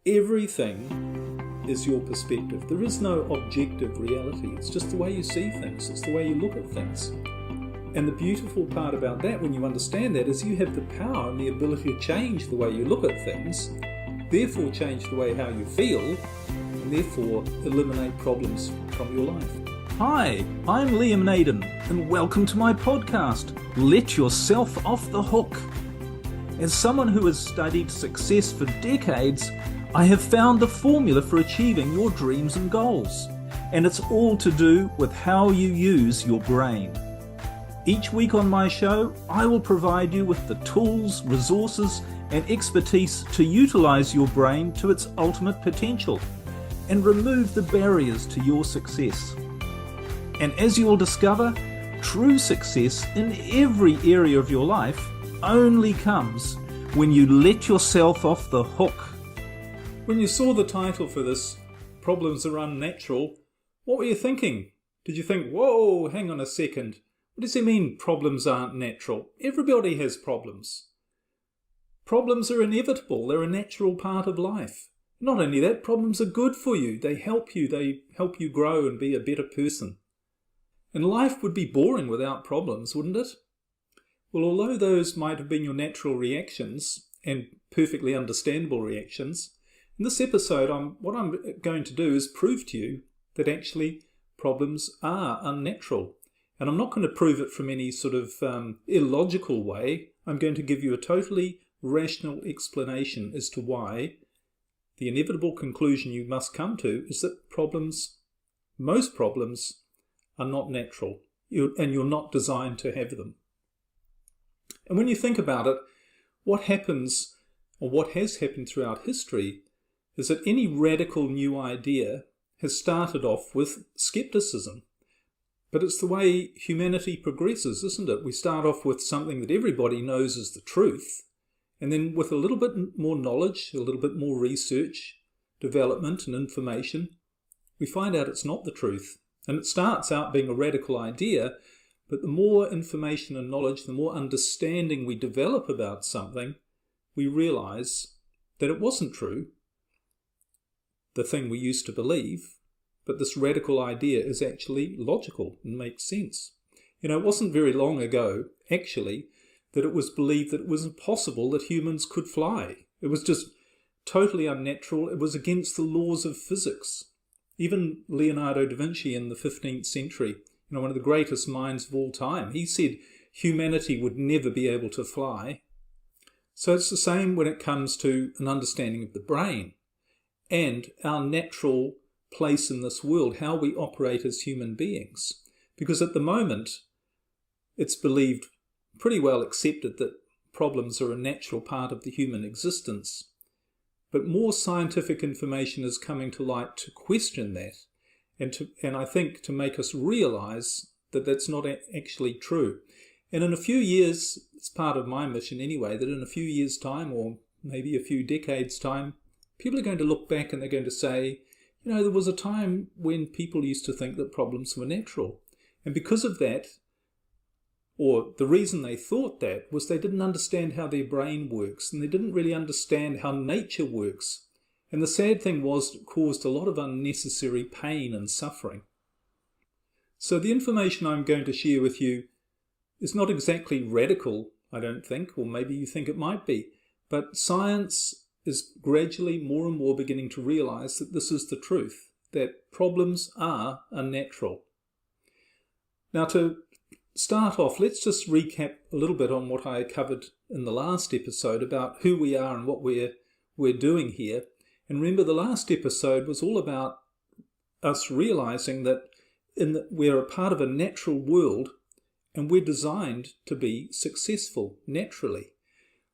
Everything is your perspective. There is no objective reality. It's just the way you see things. It's the way you look at things. And the beautiful part about that, when you understand that, is you have the power and the ability to change the way you look at things, therefore change the way how you feel, and therefore eliminate problems from your life. Hi, I'm Liam Naden, and welcome to my podcast, Let Yourself Off the Hook. As someone who has studied success for decades, I have found the formula for achieving your dreams and goals, and it's all to do with how you use your brain. Each week on my show, I will provide you with the tools, resources, and expertise to utilize your brain to its ultimate potential and remove the barriers to your success. And as you will discover, true success in every area of your life only comes when you let yourself off the hook. When you saw the title for this, Problems Are Unnatural, what were you thinking? Did you think, whoa, hang on a second, what does it mean problems aren't natural? Everybody has problems. Problems are inevitable. They're a natural part of life. Not only that, problems are good for you. They help you grow and be a better person. And life would be boring without problems, wouldn't it? Well, although those might have been your natural reactions and perfectly understandable reactions, in this episode, what I'm going to do is prove to you that actually problems are unnatural. And I'm not going to prove it from any sort of illogical way. I'm going to give you a totally rational explanation as to why the inevitable conclusion you must come to is that most problems, are not natural, and you're not designed to have them. And when you think about it, what happens, or what has happened throughout history, is that any radical new idea has started off with skepticism. But it's the way humanity progresses, isn't it? We start off with something that everybody knows is the truth, and then with a little bit more knowledge, a little bit more research, development and information, we find out it's not the truth. And it starts out being a radical idea, but the more information and knowledge, the more understanding we develop about something, we realize that it wasn't true, the thing we used to believe, but this radical idea is actually logical and makes sense. You know, it wasn't very long ago, actually, that it was believed that it was impossible that humans could fly. It was just totally unnatural. It was against the laws of physics. Even Leonardo da Vinci in the 15th century, one of the greatest minds of all time, he said humanity would never be able to fly. So it's the same when it comes to an understanding of the brain and our natural place in this world, how we operate as human beings. Because at the moment, it's believed, pretty well accepted, that problems are a natural part of the human existence. But more scientific information is coming to light to question that, and I think to make us realize that that's not actually true. And in a few years, it's part of my mission anyway, that in a few years' time, or maybe a few decades' time, people are going to look back and they're going to say, there was a time when people used to think that problems were natural. And because of that, or the reason they thought that, was they didn't understand how their brain works, and they didn't really understand how nature works. And the sad thing was, it caused a lot of unnecessary pain and suffering. So the information I'm going to share with you is not exactly radical, I don't think, or maybe you think it might be, but science is gradually more and more beginning to realize that this is the truth, that problems are unnatural. Now, to start off, let's just recap a little bit on what I covered in the last episode about who we are and what we're doing here. And remember, the last episode was all about us realizing that we're a part of a natural world, and we're designed to be successful naturally.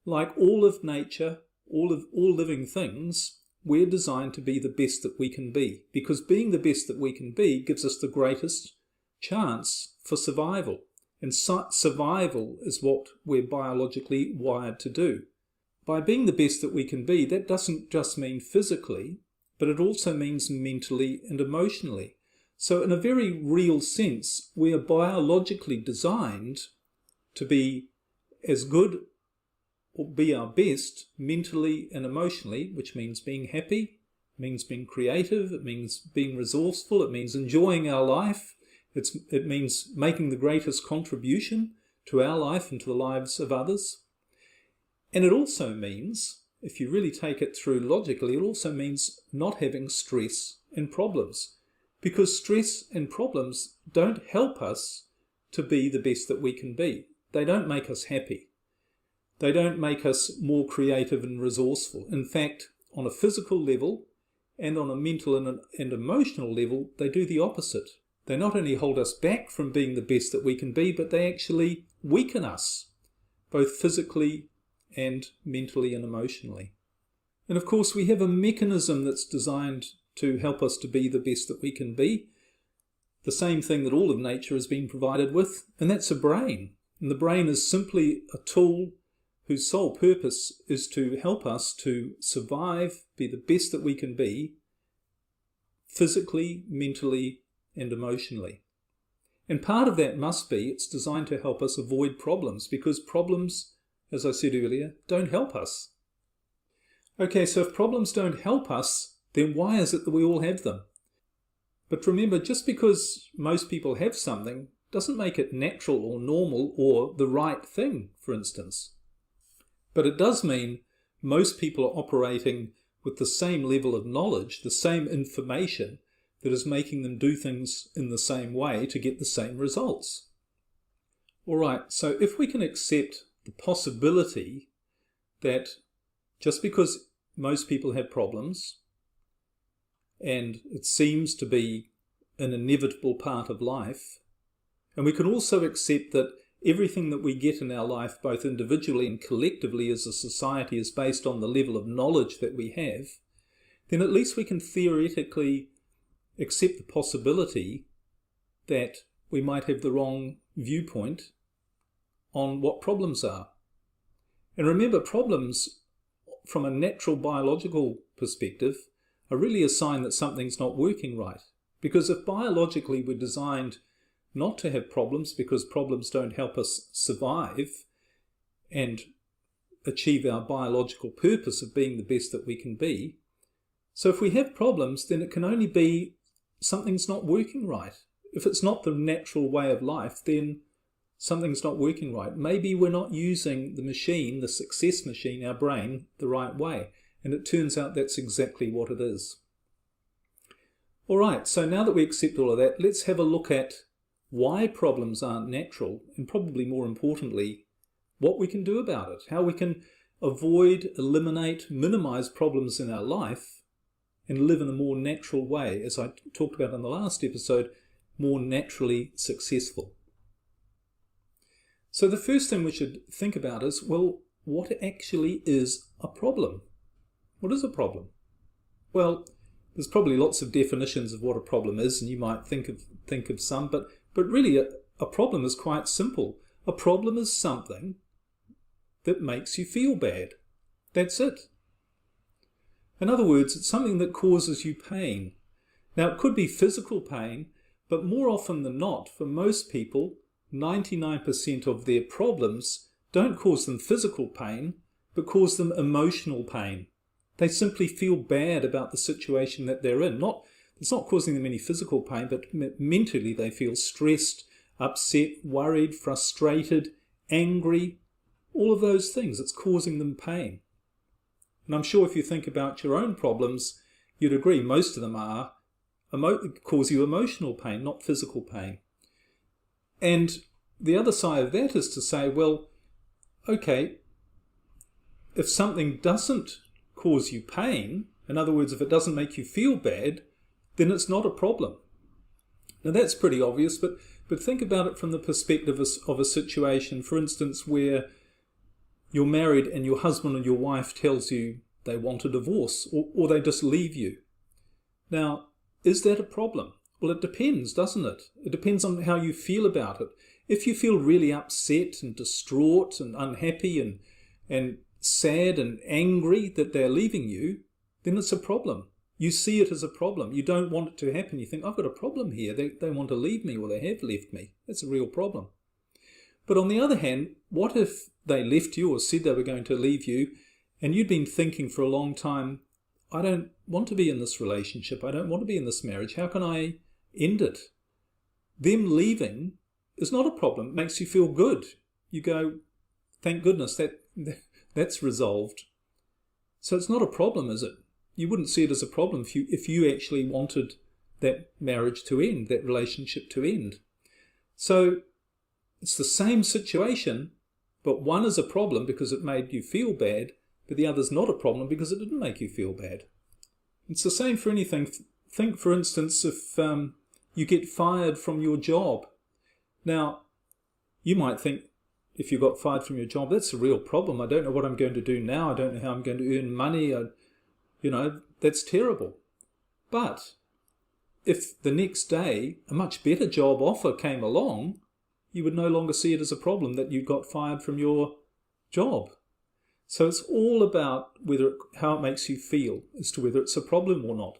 Like all of nature, all living things, we're designed to be the best that we can be, because being the best that we can be gives us the greatest chance for survival. And survival is what we're biologically wired to do. By being the best that we can be, that doesn't just mean physically, but it also means mentally and emotionally. So in a very real sense, we are biologically designed to be as good be our best mentally and emotionally, which means being happy, means being creative, it means being resourceful, it means enjoying our life, it means making the greatest contribution to our life and to the lives of others. And it also means, if you really take it through logically, it also means not having stress and problems. Because stress and problems don't help us to be the best that we can be. They don't make us happy. They don't make us more creative and resourceful. In fact, on a physical level and on a mental and emotional level, they do the opposite. They not only hold us back from being the best that we can be, but they actually weaken us, both physically and mentally and emotionally. And of course, we have a mechanism that's designed to help us to be the best that we can be. The same thing that all of nature has been provided with, and that's a brain. And the brain is simply a tool whose sole purpose is to help us to survive, be the best that we can be, physically, mentally, and emotionally. And part of that must be it's designed to help us avoid problems, because problems, as I said earlier, don't help us. Okay, so if problems don't help us, then why is it that we all have them? But remember, just because most people have something doesn't make it natural or normal or the right thing, for instance. But it does mean most people are operating with the same level of knowledge, the same information that is making them do things in the same way to get the same results. All right, so if we can accept the possibility that just because most people have problems, and it seems to be an inevitable part of life, and we can also accept that everything that we get in our life, both individually and collectively as a society, is based on the level of knowledge that we have, then at least we can theoretically accept the possibility that we might have the wrong viewpoint on what problems are. And remember, problems from a natural biological perspective are really a sign that something's not working right. Because if biologically we're designed not to have problems because problems don't help us survive and achieve our biological purpose of being the best that we can be, so if we have problems, then it can only be something's not working right. If it's not the natural way of life, then something's not working right. Maybe we're not using the machine, the success machine, our brain, the right way. And it turns out that's exactly what it is. All right, so now that we accept all of that, let's have a look at why problems aren't natural, and probably more importantly, what we can do about it, how we can avoid, eliminate, minimize problems in our life and live in a more natural way, as I talked about in the last episode, more naturally successful. So the first thing we should think about is, well, what actually is a problem? What is a problem? Well, there's probably lots of definitions of what a problem is, and you might think of some, but really a problem is quite simple. A problem is something that makes you feel bad. That's it. In other words, it's something that causes you pain. Now, it could be physical pain, but more often than not, for most people, 99% of their problems don't cause them physical pain, but cause them emotional pain. They simply feel bad about the situation that they're in. It's not causing them any physical pain, but mentally they feel stressed, upset, worried, frustrated, angry, all of those things. It's causing them pain. And I'm sure if you think about your own problems, you'd agree most of them cause you emotional pain, not physical pain. And the other side of that is to say, well, okay, if something doesn't cause you pain, in other words, if it doesn't make you feel bad, then it's not a problem. Now that's pretty obvious, but think about it from the perspective of a situation, for instance, where you're married and your husband or your wife tells you they want a divorce, or they just leave you. Now, is that a problem? Well, it depends, doesn't it? It depends on how you feel about it. If you feel really upset and distraught and unhappy and sad and angry that they're leaving you, then it's a problem. You see it as a problem. You don't want it to happen. You think, I've got a problem here. They want to leave me, or they have left me. That's a real problem. But on the other hand, what if they left you or said they were going to leave you, and you'd been thinking for a long time, I don't want to be in this relationship, I don't want to be in this marriage, how can I end it? Them leaving is not a problem, it makes you feel good. You go, thank goodness, that's resolved. So it's not a problem, is it? You wouldn't see it as a problem if you actually wanted that marriage to end, that relationship to end. So it's the same situation, but one is a problem because it made you feel bad, but the other's not a problem because it didn't make you feel bad. It's the same for anything. Think, for instance, if you get fired from your job. Now, you might think, if you got fired from your job, that's a real problem. I don't know what I'm going to do now. I don't know how I'm going to earn money. That's terrible. But if the next day a much better job offer came along, you would no longer see it as a problem that you got fired from your job. So it's all about how it makes you feel as to whether it's a problem or not.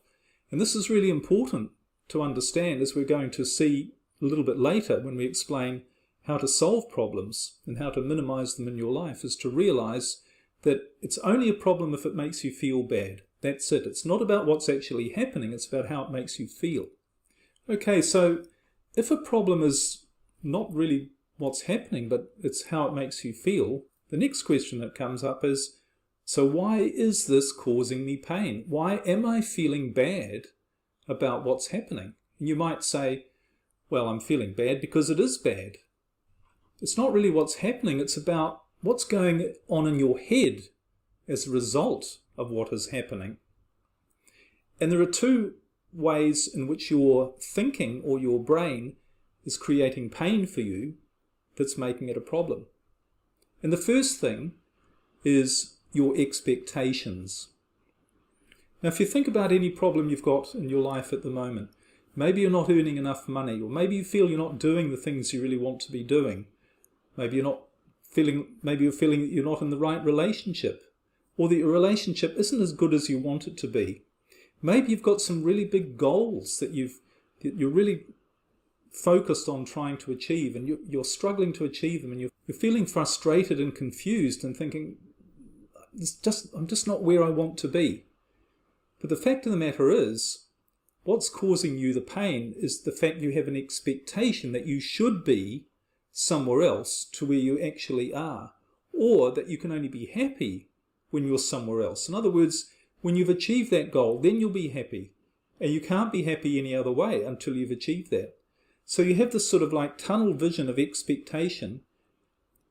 And this is really important to understand, as we're going to see a little bit later when we explain how to solve problems and how to minimize them in your life, is to realize that it's only a problem if it makes you feel bad. That's it. It's not about what's actually happening, it's about how it makes you feel. Okay, so if a problem is not really what's happening, but it's how it makes you feel, the next question that comes up is, so why is this causing me pain? Why am I feeling bad about what's happening? And you might say, well, I'm feeling bad because it is bad. It's not really what's happening, it's about what's going on in your head as a result of what is happening. And there are two ways in which your thinking or your brain is creating pain for you that's making it a problem. And the first thing is your expectations. Now, if you think about any problem you've got in your life at the moment, maybe you're not earning enough money, or maybe you feel you're not doing the things you really want to be doing. Maybe you're feeling that you're not in the right relationship, or that your relationship isn't as good as you want it to be. Maybe you've got some really big goals that you're really focused on trying to achieve, and you're struggling to achieve them, and you're feeling frustrated and confused and thinking, I'm just not where I want to be. But the fact of the matter is, what's causing you the pain is the fact you have an expectation that you should be somewhere else to where you actually are, or that you can only be happy when you're somewhere else. In other words, when you've achieved that goal, then you'll be happy, and you can't be happy any other way until you've achieved that. So you have this sort of like tunnel vision of expectation,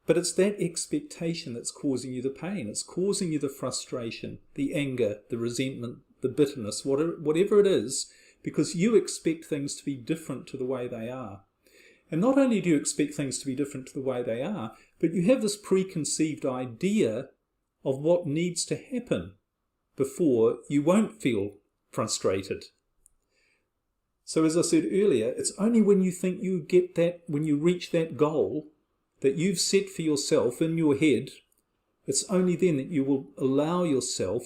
but it's that expectation that's causing you the pain. It's causing you the frustration, the anger, the resentment, the bitterness, whatever it is, because you expect things to be different to the way they are. And not only do you expect things to be different to the way they are, but you have this preconceived idea of what needs to happen before you won't feel frustrated. So as I said earlier, it's only when you think you get that, when you reach that goal that you've set for yourself in your head, it's only then that you will allow yourself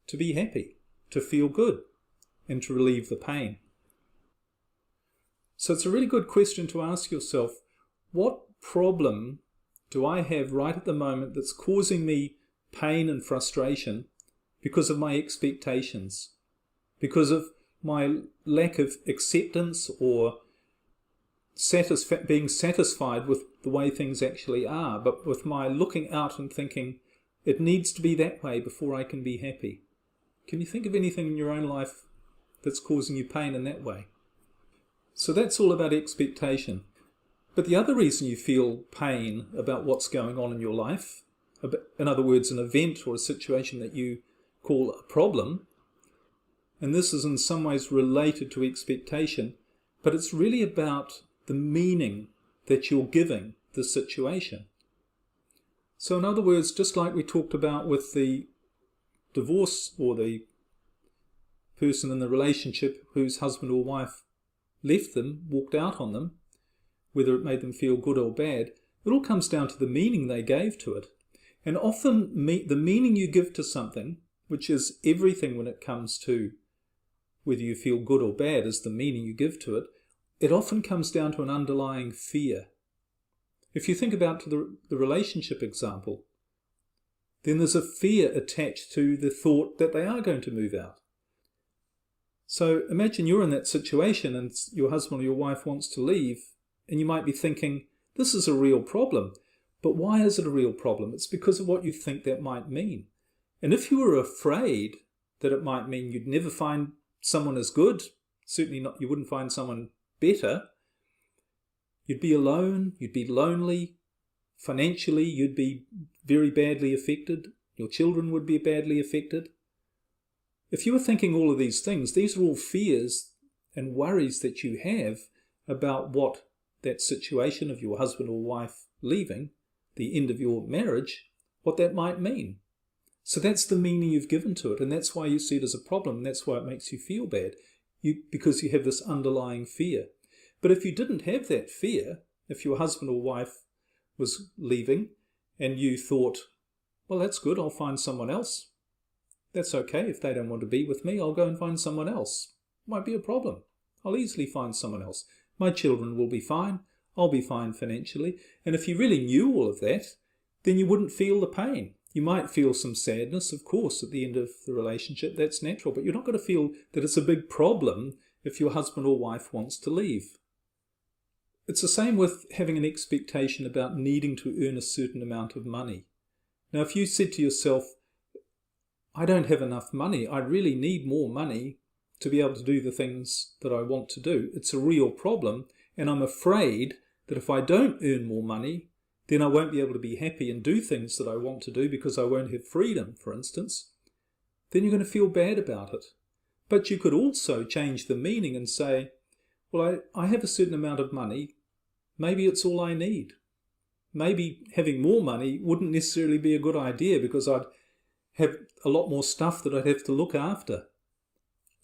to be happy, to feel good, and to relieve the pain. So it's a really good question to ask yourself, what problem do I have right at the moment that's causing me pain and frustration because of my expectations, because of my lack of acceptance or being satisfied with the way things actually are, but with my looking out and thinking, it needs to be that way before I can be happy. Can you think of anything in your own life that's causing you pain in that way? So that's all about expectation. But the other reason you feel pain about what's going on in your life, in other words, an event or a situation that you call a problem, and this is in some ways related to expectation, but it's really about the meaning that you're giving the situation. So in other words, just like we talked about with the divorce or the person in the relationship whose husband or wife left them, walked out on them, whether it made them feel good or bad, it all comes down to the meaning they gave to it. And often the meaning you give to something, which is everything when it comes to whether you feel good or bad, is the meaning you give to it, it often comes down to an underlying fear. If you think about the relationship example, then there's a fear attached to the thought that they are going to move out. So imagine you're in that situation and your husband or your wife wants to leave, and you might be thinking, this is a real problem. But why is it a real problem? It's because of what you think that might mean. And if you were afraid that it might mean you'd never find someone as good, certainly not, you wouldn't find someone better, you'd be alone, you'd be lonely, financially you'd be very badly affected, your children would be badly affected. If you were thinking all of these things, these are all fears and worries that you have about what that situation of your husband or wife leaving, the end of your marriage, what that might mean. So that's the meaning you've given to it, and that's why you see it as a problem, and that's why it makes you feel bad, because you have this underlying fear. But if you didn't have that fear, if your husband or wife was leaving, and you thought, well, that's good, I'll find someone else. That's okay, if they don't want to be with me, I'll go and find someone else. Might be a problem. I'll easily find someone else. My children will be fine. I'll be fine financially. And if you really knew all of that, then you wouldn't feel the pain. You might feel some sadness, of course, at the end of the relationship. That's natural. But you're not going to feel that it's a big problem if your husband or wife wants to leave. It's the same with having an expectation about needing to earn a certain amount of money. Now, if you said to yourself, I don't have enough money, I really need more money to be able to do the things that I want to do. It's a real problem, and I'm afraid that if I don't earn more money, then I won't be able to be happy and do things that I want to do because I won't have freedom, for instance. Then you're going to feel bad about it. But you could also change the meaning and say, well, I have a certain amount of money, maybe it's all I need. Maybe having more money wouldn't necessarily be a good idea because I'd have a lot more stuff that I'd have to look after.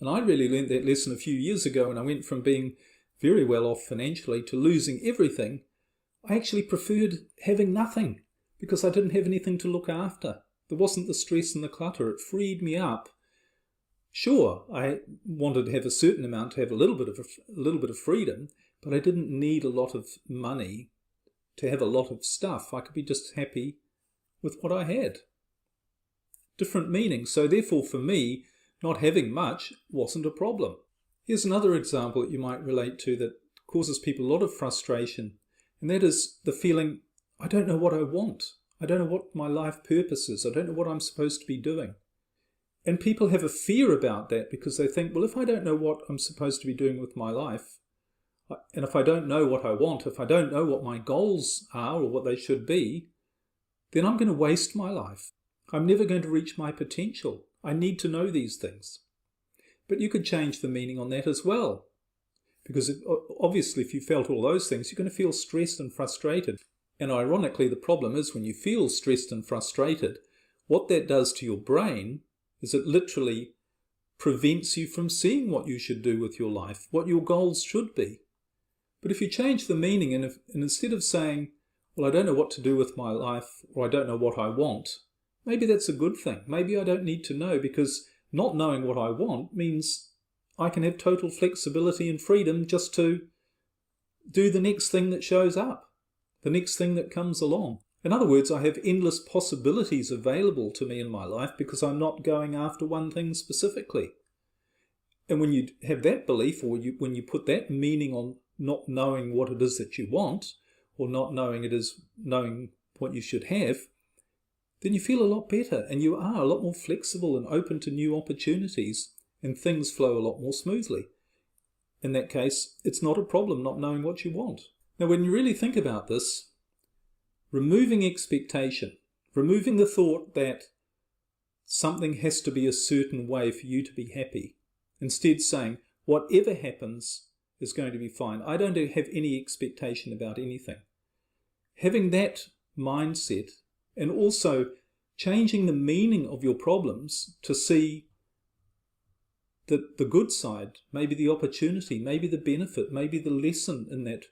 And I really learned that lesson a few years ago when I went from being very well off financially to losing everything. I actually preferred having nothing because I didn't have anything to look after. There wasn't the stress and the clutter. It freed me up. Sure, I wanted to have a certain amount to have a little bit of freedom, but I didn't need a lot of money to have a lot of stuff. I could be just happy with what I had. Different meanings. So therefore for me, not having much wasn't a problem. Here's another example that you might relate to that causes people a lot of frustration, and that is the feeling, I don't know what I want. I don't know what my life purpose is. I don't know what I'm supposed to be doing. And people have a fear about that because they think, well, if I don't know what I'm supposed to be doing with my life, and if I don't know what I want, if I don't know what my goals are or what they should be, then I'm going to waste my life. I'm never going to reach my potential. I need to know these things. But you could change the meaning on that as well. Because obviously if you felt all those things, you're going to feel stressed and frustrated. And ironically, the problem is when you feel stressed and frustrated, what that does to your brain is it literally prevents you from seeing what you should do with your life, what your goals should be. But if you change the meaning and instead of saying, well, I don't know what to do with my life, or I don't know what I want, maybe that's a good thing. Maybe I don't need to know because not knowing what I want means I can have total flexibility and freedom just to do the next thing that shows up, the next thing that comes along. In other words, I have endless possibilities available to me in my life because I'm not going after one thing specifically. And when you have that belief, or when you put that meaning on not knowing what it is that you want, or not knowing it is knowing what you should have, then you feel a lot better and you are a lot more flexible and open to new opportunities and things flow a lot more smoothly. In that case, it's not a problem not knowing what you want. Now, when you really think about this, removing expectation, removing the thought that something has to be a certain way for you to be happy, instead saying, whatever happens is going to be fine. I don't have any expectation about anything. Having that mindset and also changing the meaning of your problems to see the good side, maybe the opportunity, maybe the benefit, maybe the lesson in that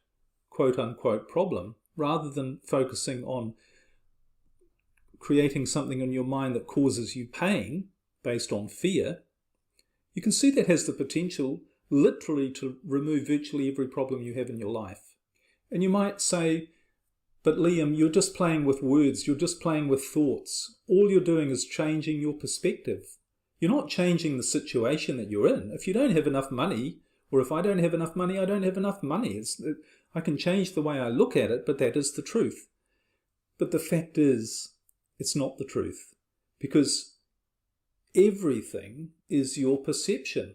quote-unquote problem, rather than focusing on creating something in your mind that causes you pain based on fear, you can see that has the potential literally to remove virtually every problem you have in your life. And you might say, But Liam, you're just playing with words, you're just playing with thoughts. All you're doing is changing your perspective. You're not changing the situation that you're in. If you don't have enough money, or if I don't have enough money, I don't have enough money. I can change the way I look at it, but that is the truth. But the fact is, it's not the truth. Because everything is your perception.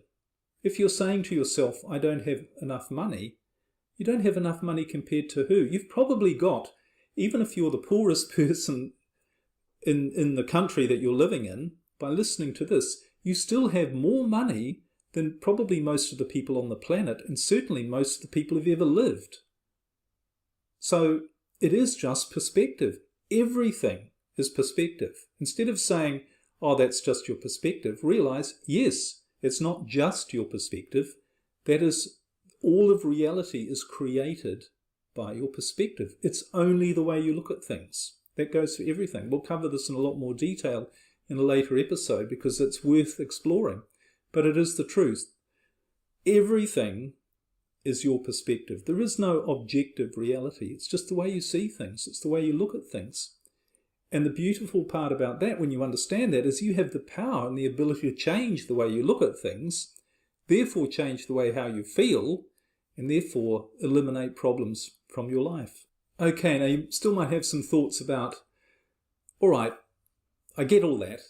If you're saying to yourself, I don't have enough money, you don't have enough money compared to who? You've probably got, even if you're the poorest person in the country that you're living in, by listening to this, you still have more money than probably most of the people on the planet, and certainly most of the people who've ever lived. So it is just perspective. Everything is perspective. Instead of saying, oh, that's just your perspective, realize, yes, it's not just your perspective. That is, all of reality is created by your perspective. It's only the way you look at things. That goes for everything. We'll cover this in a lot more detail in a later episode because it's worth exploring. But it is the truth. Everything is your perspective. There is no objective reality. It's just the way you see things. It's the way you look at things. And the beautiful part about that, when you understand that, is you have the power and the ability to change the way you look at things, therefore change the way how you feel, and therefore eliminate problems from your life. Okay, now you still might have some thoughts about, all right, I get all that,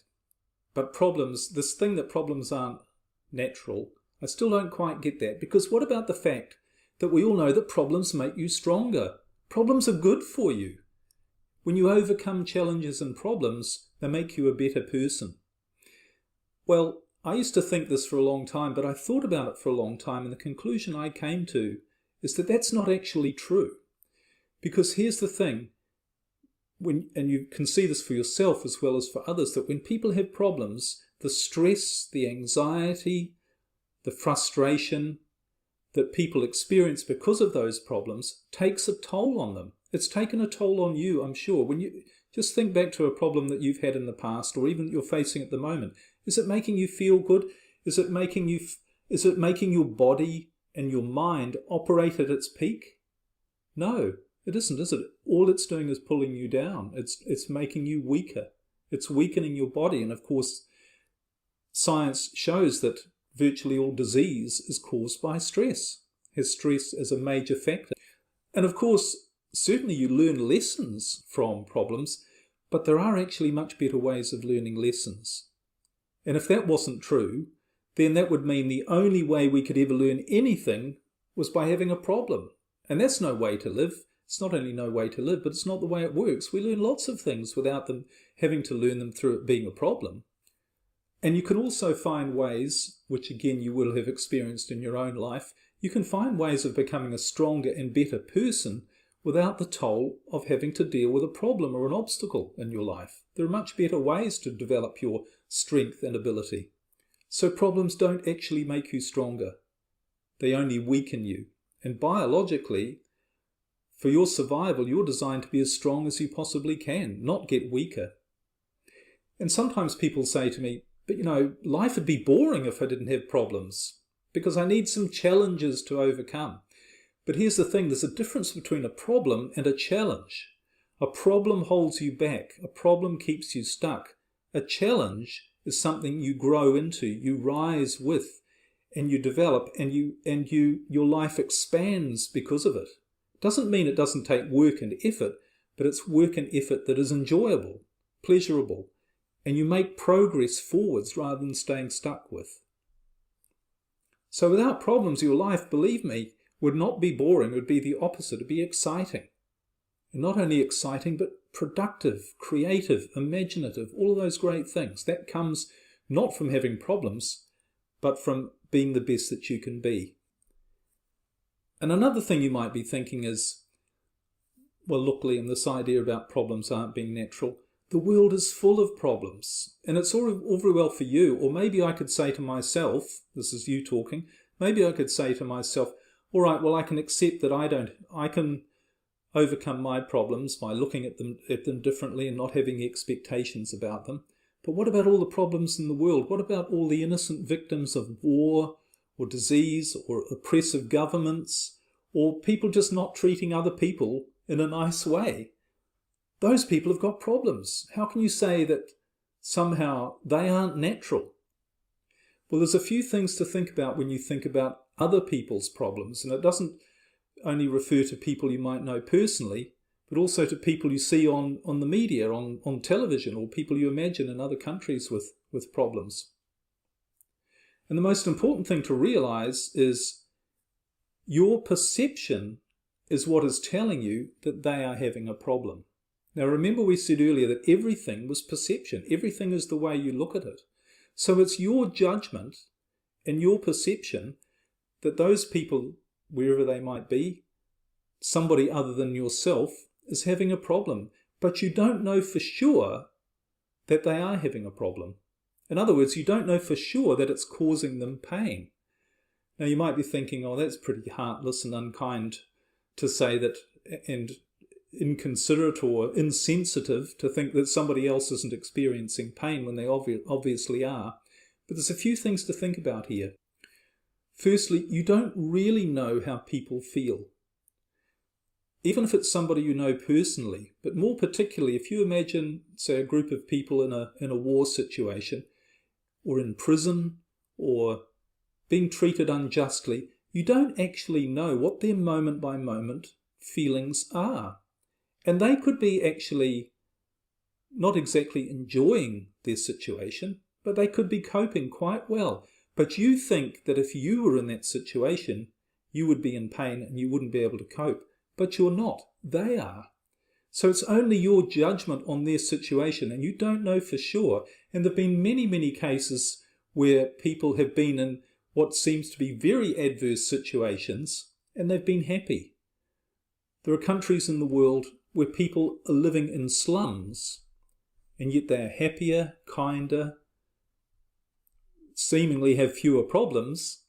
but problems, this thing that problems aren't natural, I still don't quite get that, because what about the fact that we all know that problems make you stronger? Problems are good for you. When you overcome challenges and problems, they make you a better person. Well, I used to think this for a long time, but I thought about it for a long time, and the conclusion I came to is that that's not actually true. Because here's the thing, and you can see this for yourself as well as for others, that when people have problems, the stress, the anxiety, the frustration that people experience because of those problems takes a toll on them. It's taken a toll on you, I'm sure. When you just think back to a problem that you've had in the past, or even you're facing at the moment, is it making you feel good? Is it making your body and your mind operate at its peak? No, it isn't, is it? All it's doing is pulling you down. It's making you weaker. It's weakening your body. And of course, science shows that virtually all disease is caused by stress, has stress as a major factor. And of course, certainly you learn lessons from problems, but there are actually much better ways of learning lessons. And if that wasn't true, then that would mean the only way we could ever learn anything was by having a problem. And that's no way to live. It's not only no way to live, but it's not the way it works. We learn lots of things without them having to learn them through it being a problem. And you can also find ways, which again you will have experienced in your own life, you can find ways of becoming a stronger and better person without the toll of having to deal with a problem or an obstacle in your life. There are much better ways to develop your strength and ability. So problems don't actually make you stronger. They only weaken you. And biologically, for your survival, you're designed to be as strong as you possibly can, not get weaker. And sometimes people say to me, but you know, life would be boring if I didn't have problems, because I need some challenges to overcome. But here's the thing, there's a difference between a problem and a challenge. A problem holds you back. A problem keeps you stuck. A challenge is something you grow into, you rise with, and you develop, and your life expands because of it. Doesn't mean it doesn't take work and effort, but it's work and effort that is enjoyable, pleasurable, and you make progress forwards rather than staying stuck with. So without problems, your life, believe me, would not be boring. It would be the opposite. It would be exciting. And not only exciting, but productive, creative, imaginative, all of those great things. That comes not from having problems, but from being the best that you can be. And another thing you might be thinking is, well, look, Liam, this idea about problems aren't being natural. The world is full of problems, and it's all very well for you. Or maybe I could say to myself, this is you talking, maybe I could say to myself, all right, well, I can accept that I can overcome my problems by looking at them differently and not having expectations about them. But what about all the problems in the world? What about all the innocent victims of war or disease or oppressive governments or people just not treating other people in a nice way, those people have got problems. How can you say that somehow they aren't natural? Well, there's a few things to think about when you think about other people's problems, and it doesn't only refer to people you might know personally, but also to people you see on the media, on television, or people you imagine in other countries with problems. And the most important thing to realize is your perception is what is telling you that they are having a problem. Now remember, we said earlier that everything was perception. Everything is the way you look at it. So it's your judgment and your perception that those people, wherever they might be, somebody other than yourself, is having a problem. But you don't know for sure that they are having a problem. In other words, you don't know for sure that it's causing them pain. Now you might be thinking, oh, that's pretty heartless and unkind to say that, and inconsiderate or insensitive to think that somebody else isn't experiencing pain when they obviously are. But there's a few things to think about here. Firstly, you don't really know how people feel. Even if it's somebody you know personally, but more particularly if you imagine, say, a group of people in a war situation, or in prison, or being treated unjustly, you don't actually know what their moment by moment feelings are. And they could be actually not exactly enjoying their situation, but they could be coping quite well. But you think that if you were in that situation, you would be in pain and you wouldn't be able to cope. But you're not. They are. So it's only your judgment on their situation, and you don't know for sure. And there have been many, many cases where people have been in what seems to be very adverse situations, and they've been happy. There are countries in the world where people are living in slums, and yet they are happier, kinder, seemingly have fewer problems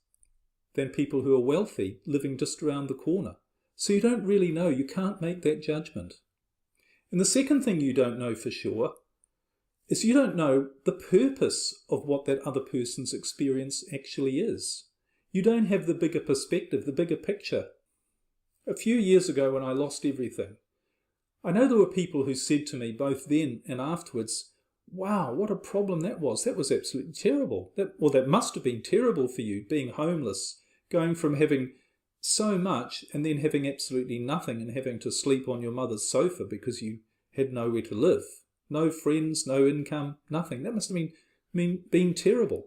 than people who are wealthy, living just around the corner. So you don't really know. You can't make that judgment. And the second thing you don't know for sure is you don't know the purpose of what that other person's experience actually is. You don't have the bigger perspective, the bigger picture. A few years ago when I lost everything, I know there were people who said to me both then and afterwards, wow, what a problem that was. That was absolutely terrible. That must have been terrible for you, being homeless, going from having so much and then having absolutely nothing and having to sleep on your mother's sofa because you had nowhere to live. No friends, no income, nothing. That must have been terrible.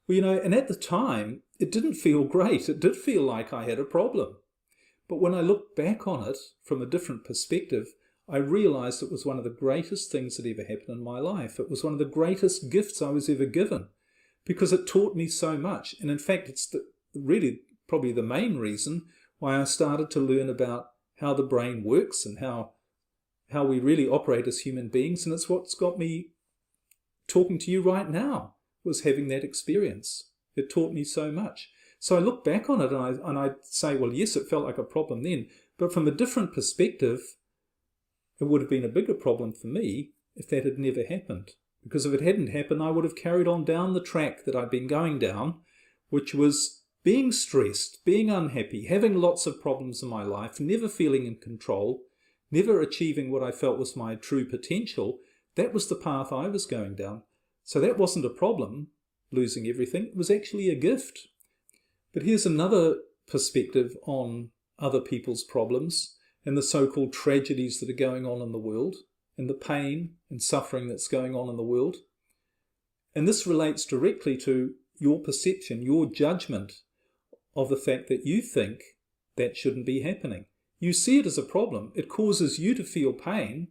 Well, and at the time, it didn't feel great. It did feel like I had a problem. But when I look back on it from a different perspective, I realized it was one of the greatest things that ever happened in my life. It was one of the greatest gifts I was ever given because it taught me so much. And in fact, it's really probably the main reason why I started to learn about how the brain works and how we really operate as human beings. And it's what's got me talking to you right now, was having that experience. It taught me so much. So I look back on it and I say, well, yes, it felt like a problem then, but from a different perspective, it would have been a bigger problem for me if that had never happened. Because if it hadn't happened, I would have carried on down the track that I'd been going down, which was being stressed, being unhappy, having lots of problems in my life, never feeling in control, never achieving what I felt was my true potential. That was the path I was going down. So that wasn't a problem, losing everything. It was actually a gift. But here's another perspective on other people's problems and the so-called tragedies that are going on in the world and the pain and suffering that's going on in the world. And this relates directly to your perception, your judgment of the fact that you think that shouldn't be happening. You see it as a problem. It causes you to feel pain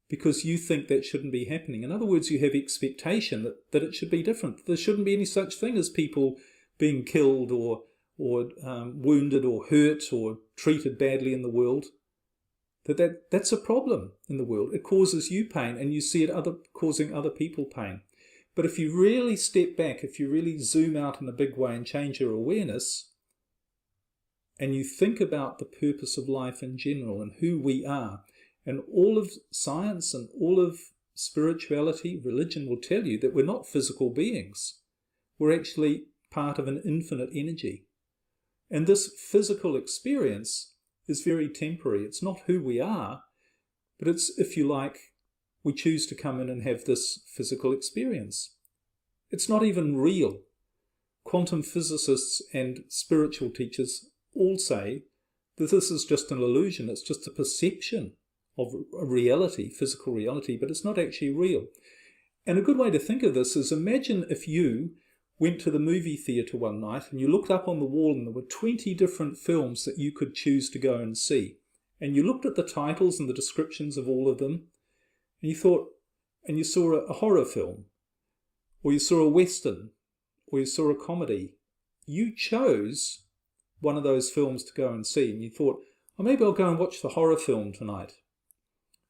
because you think that shouldn't be happening. In other words, you have expectation that it should be different. There shouldn't be any such thing as people being killed or wounded or hurt or treated badly in the world. That's a problem in the world. It causes you pain and you see it causing other people pain. But if you really step back, if you really zoom out in a big way and change your awareness, and you think about the purpose of life in general and who we are, and all of science and all of spirituality, religion will tell you that we're not physical beings. We're actually part of an infinite energy. And this physical experience is very temporary. It's not who we are, but it's, if you like, we choose to come in and have this physical experience. It's not even real. Quantum physicists and spiritual teachers all say that this is just an illusion. It's just a perception of a reality, physical reality, but it's not actually real. And a good way to think of this is, imagine if you went to the movie theatre one night and you looked up on the wall and there were 20 different films that you could choose to go and see. And you looked at the titles and the descriptions of all of them, and you thought, and you saw a horror film, or you saw a western, or you saw a comedy. You chose one of those films to go and see, and you thought, oh, maybe I'll go and watch the horror film tonight.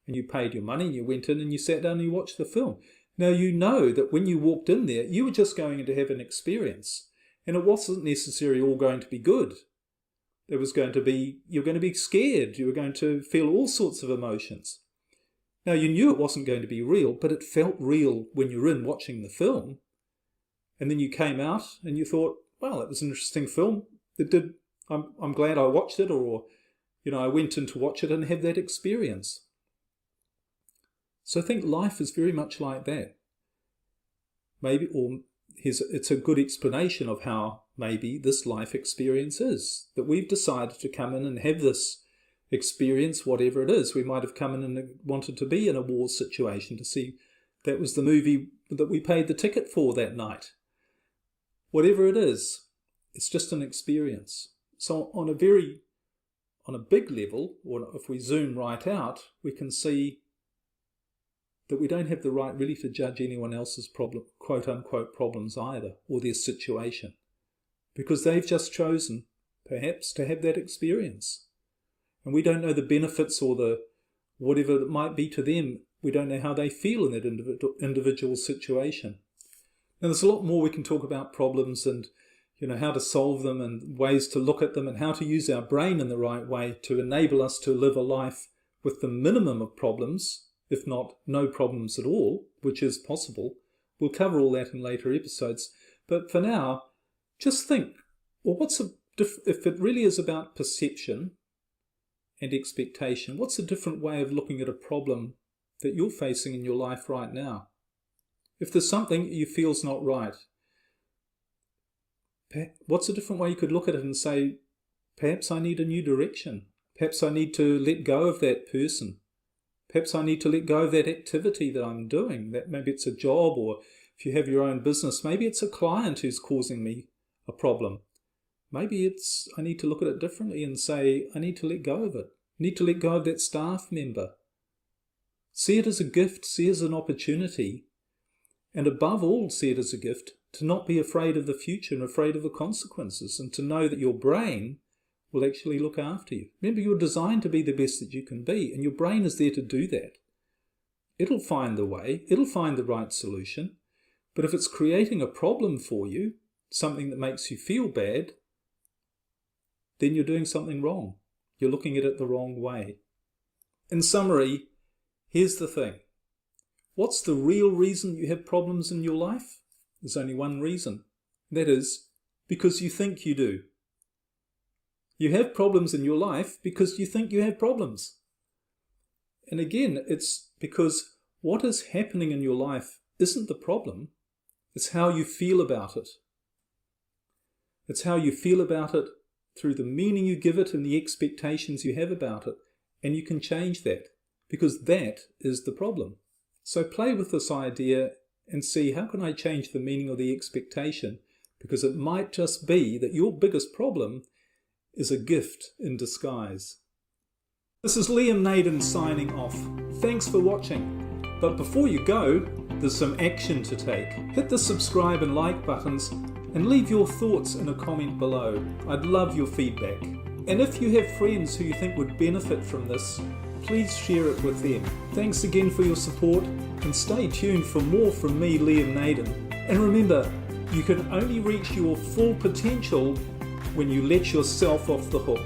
And you paid your money and you went in and you sat down and you watched the film. Now you know that when you walked in there, you were just going in to have an experience, and it wasn't necessarily all going to be good. There was going to be, you're going to be scared, you were going to feel all sorts of emotions. Now you knew it wasn't going to be real, but it felt real when you were in watching the film. And then you came out and you thought, well, that was an interesting film. I'm glad I watched it, or I went in to watch it and have that experience. So I think life is very much like that. It's a good explanation of how maybe this life experience is, that we've decided to come in and have this experience, whatever it is. We might have come in and wanted to be in a war situation to see, that was the movie that we paid the ticket for that night. Whatever it is, it's just an experience. So on a big level, or if we zoom right out, we can see that we don't have the right really to judge anyone else's problem, quote unquote problems either, or their situation, because they've just chosen perhaps to have that experience. And we don't know the benefits or the whatever it might be to them. We don't know how they feel in that individual situation. Now there's a lot more we can talk about problems and how to solve them and ways to look at them and how to use our brain in the right way to enable us to live a life with the minimum of problems, if not no problems at all, which is possible. We'll cover all that in later episodes. But for now, just think, well, if it really is about perception and expectation, what's a different way of looking at a problem that you're facing in your life right now? If there's something you feel's not right, what's a different way you could look at it and say, perhaps I need a new direction. Perhaps I need to let go of that person. Perhaps I need to let go of that activity that I'm doing. That maybe it's a job, or if you have your own business, maybe it's a client who's causing me a problem. Maybe I need to look at it differently and say, I need to let go of it. I need to let go of that staff member. See it as a gift, see it as an opportunity, and above all, see it as a gift to not be afraid of the future and afraid of the consequences, and to know that your brain will actually look after you. Remember, you're designed to be the best that you can be, and your brain is there to do that. It'll find the way, it'll find the right solution, but if it's creating a problem for you, something that makes you feel bad, then you're doing something wrong. You're looking at it the wrong way. In summary, here's the thing. What's the real reason you have problems in your life? There's only one reason. That is, because you think you do. You have problems in your life because you think you have problems. And again, it's because what is happening in your life isn't the problem. It's how you feel about it. It's how you feel about it through the meaning you give it and the expectations you have about it. And you can change that, because that is the problem. So play with this idea and see, how can I change the meaning or the expectation? Because it might just be that your biggest problem is a gift in disguise. This is Liam Naden signing off. Thanks for watching. But before you go, there's some action to take. Hit the subscribe and like buttons and leave your thoughts in a comment below. I'd love your feedback. And if you have friends who you think would benefit from this, please share it with them. Thanks again for your support, and stay tuned for more from me, Liam Naden. And remember, you can only reach your full potential when you let yourself off the hook.